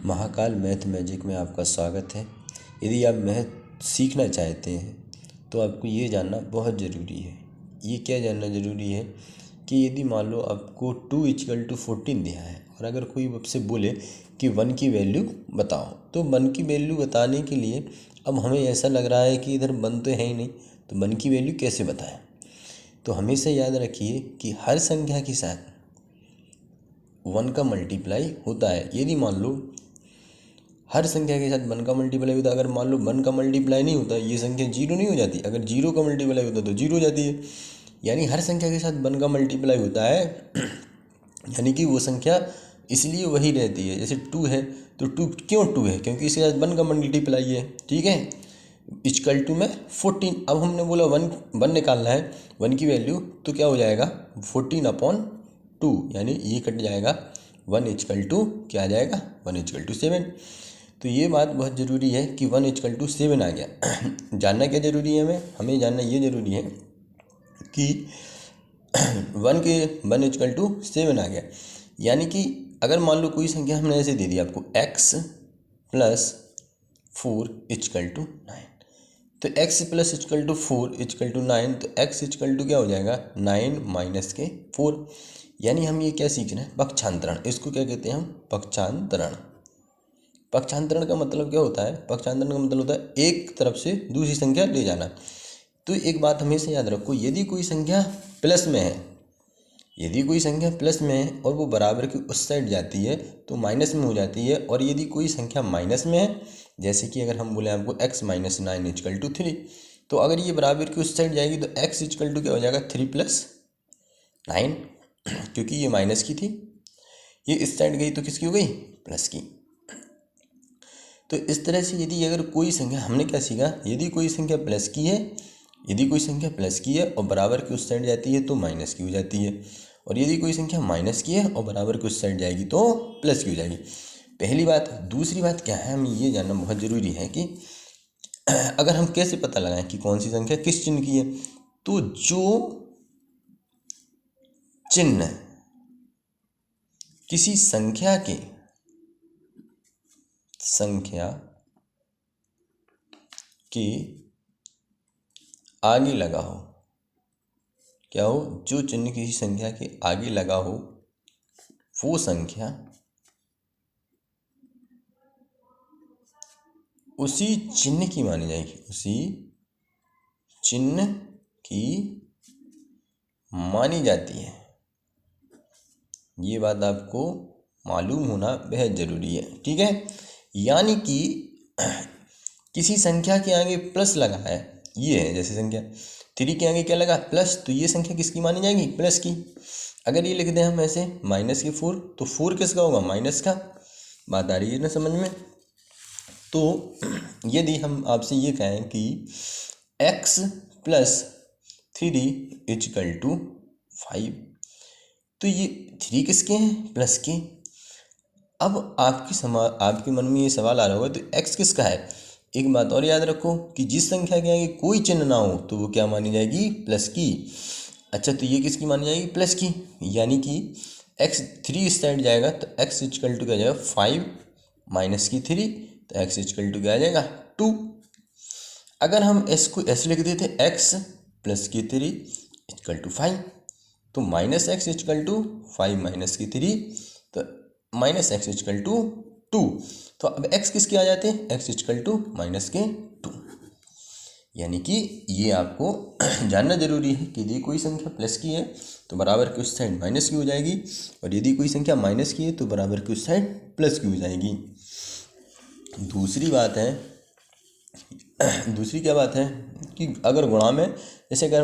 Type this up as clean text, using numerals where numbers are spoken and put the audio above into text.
Mahakal math magic में आपका स्वागत है। यदि आप मैथ सीखना चाहते हैं तो आपको ये जानना बहुत ज़रूरी है। ये क्या जानना ज़रूरी है कि यदि मान लो आपको 2 = 14 दिया है और अगर कोई आपसे बोले कि 1 की वैल्यू बताओ, तो 1 की वैल्यू बताने के लिए अब हमें ऐसा लग रहा है कि इधर 1 तो है ही नहीं, तो 1 की वैल्यू कैसे बताएं। तो हमेशा याद रखिए कि हर संख्या के साथ 1 का मल्टीप्लाई होता है। यदि मान लो हर संख्या के साथ 1 का मल्टीप्लाई होता है, अगर मान लो 1 का मल्टीप्लाई नहीं होता ये संख्या 0 नहीं हो जाती। अगर 0 का मल्टीप्लाई होता तो 0 हो जाती है। यानी हर संख्या के साथ 1 का मल्टीप्लाई होता है यानी कि वो संख्या इसलिए वही रहती है। जैसे 2 है तो 2 क्यों 2 है, क्योंकि इसके साथ 1 का मल्टीप्लाई है। ठीक है, इक्वल टू में 14। अब हमने बोला 1 निकालना है, 1 की वैल्यू, तो क्या हो जाएगा 14/2, यानी ये कट जाएगा। 1 = क्या आ जाएगा 1 = 7। तो ये बात बहुत ज़रूरी है कि 1 = 7 आ गया। जानना क्या ज़रूरी है, हमें जानना ये ज़रूरी है कि 1 = 7 आ गया। यानी कि अगर मान लो कोई संख्या हमने ऐसे दे दी आपको x + 4 = 9, तो x + 4 = 9, तो x = क्या हो जाएगा 9 - 4। यानी हम ये क्या सीख रहे हैं, पक्षांतरण। इसको क्या कहते हैं हम, पक्षांतरण। पक्षांतरण का मतलब क्या होता है, पक्षांतरण का मतलब होता है एक तरफ से दूसरी संख्या ले जाना। तो एक बात हमेशा याद रखो, यदि कोई संख्या प्लस में है, यदि कोई संख्या प्लस में है और वो बराबर की उस साइड जाती है तो माइनस में हो जाती है। और यदि कोई संख्या माइनस में है, जैसे कि अगर हम बोले आपको x - 9 = 3, तो अगर ये बराबर की उस साइड जाएगी तो x = क्या हो जाएगा 3 + 9, क्योंकि ये माइनस की थी, ये इस साइड गई तो किसकी हो गई, प्लस की। तो इस तरह से यदि अगर कोई संख्या, हमने क्या सीखा, यदि कोई संख्या प्लस की है, यदि कोई संख्या प्लस की है और बराबर की उस साइड जाती है तो माइनस की हो जाती है। और यदि कोई संख्या माइनस की है और बराबर की उस साइड जाएगी तो प्लस की हो जाएगी। पहली बात। दूसरी बात क्या है, हमें ये जानना बहुत ज़रूरी है कि अगर हम कैसे पता लगाएं कि कौन सी संख्या किस चिन्ह की है, तो जो चिन्ह किसी संख्या के आगे लगा हो, क्या हो, जो चिन्ह किसी संख्या के आगे लगा हो वो संख्या उसी चिन्ह की मानी जाएगी, उसी चिन्ह की मानी जाती है। ये बात आपको मालूम होना बेहद ज़रूरी है। ठीक है, यानी कि किसी संख्या के आगे प्लस लगा है, ये है, जैसे संख्या 3 के आगे क्या लगा, प्लस, तो ये संख्या किसकी मानी जाएगी, प्लस की। अगर ये लिख दें हम ऐसे -4, तो 4 किसका होगा, माइनस का। बात आ रही है ना समझ में। तो यदि हम आपसे ये कहें कि x + 3 = 5, तो ये 3 किसके हैं, प्लस के। अब आपके मन में ये सवाल आ रहा होगा, तो x किसका है। एक बात और याद रखो कि जिस संख्या के आगे कोई चिन्ह ना हो तो वो क्या मानी जाएगी, प्लस की। अच्छा, तो ये किसकी मानी जाएगी, प्लस की। यानी कि x 3 इस साइड जाएगा तो x = क्या जाएगा 5 - 3, तो x = क्या आ जाएगा 2। अगर हम s को ऐसे लिख देते x + 3 = 5, तो -x = 5 - 3, तो -x = 2। तो अब x किसके आ जाते हैं, x = -2। यानी कि ये आपको जानना जरूरी है कि यदि कोई संख्या प्लस की है तो बराबर की उस साइड माइनस की हो जाएगी, और यदि कोई संख्या माइनस की है तो बराबर की उस साइड प्लस की हो जाएगी। दूसरी बात है, दूसरी क्या बात है कि अगर गुणा में, जैसे अगर